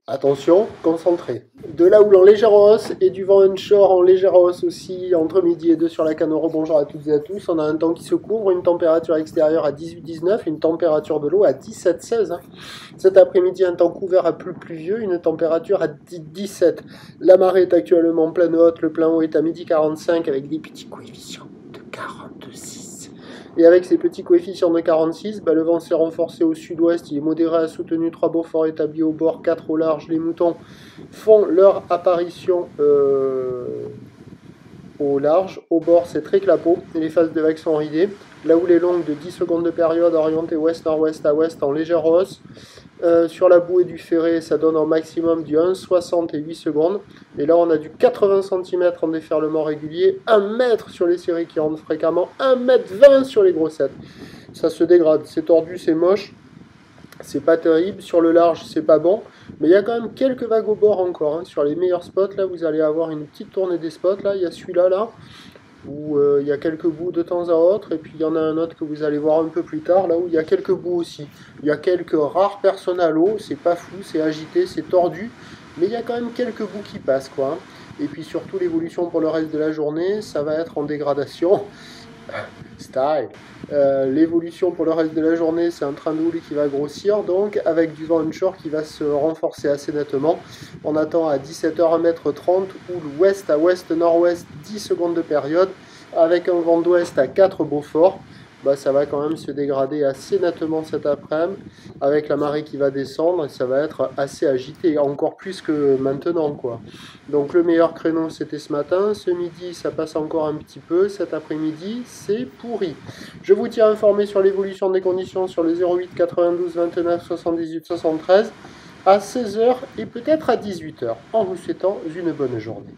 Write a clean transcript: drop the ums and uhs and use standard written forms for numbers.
Attention, concentré. De la houle en légère hausse et du vent onshore en légère hausse aussi entre midi et 2 sur la Canoro. Bonjour à toutes et à tous. On a un temps qui se couvre, une température extérieure à 18-19, une température de l'eau à 17-16. Cet après-midi, un temps couvert à plus pluvieux, une température à 17. La marée est actuellement pleine haute, le plein haut est à midi 45 avec des petits coefficients de 46. Et avec ces petits coefficients de 46, le vent s'est renforcé au sud-ouest, il est modéré à soutenu, 3 Beaufort établis au bord, 4 au large. Les moutons font leur apparition au large. Au bord, c'est très clapot, et les phases de vagues sont ridées. La houle est longue de 10 secondes de période, orientée ouest-nord-ouest à ouest en légère hausse. Sur la bouée du ferré, ça donne en maximum du 1,60 et 8 secondes. Et là, on a du 80 cm en déferlement régulier, 1 mètre sur les séries qui rentrent fréquemment, 1,20 m sur les grossettes. Ça se dégrade, c'est tordu, c'est moche, c'est pas terrible. Sur le large, c'est pas bon. Mais il y a quand même quelques vagues au bord encore. Sur les meilleurs spots, là, vous allez avoir une petite tournée des spots. Là, il y a celui-là, là, où il y a quelques bouts de temps à autre, et puis il y en a un autre que vous allez voir un peu plus tard, là où il y a quelques bouts aussi. Il y a quelques rares personnes à l'eau, c'est pas fou, c'est agité, c'est tordu, mais il y a quand même quelques bouts qui passent, quoi. Et puis surtout, l'évolution pour le reste de la journée, ça va être en dégradation. Style. L'évolution pour le reste de la journée, c'est un train de houle qui va grossir, donc avec du vent onshore qui va se renforcer assez nettement. On attend à 17h 1m30, houle ouest à ouest-nord-ouest, 10 secondes de période, avec un vent d'ouest à 4 Beaufort. Ça va quand même se dégrader assez nettement cet après-midi, avec la marée qui va descendre, et ça va être assez agité, encore plus que maintenant, quoi. Donc le meilleur créneau, c'était ce matin. Ce midi, ça passe encore un petit peu. Cet après-midi, c'est pourri. Je vous tiens informé sur l'évolution des conditions sur le 08 92 29 78 73 à 16h et peut-être à 18h, en vous souhaitant une bonne journée.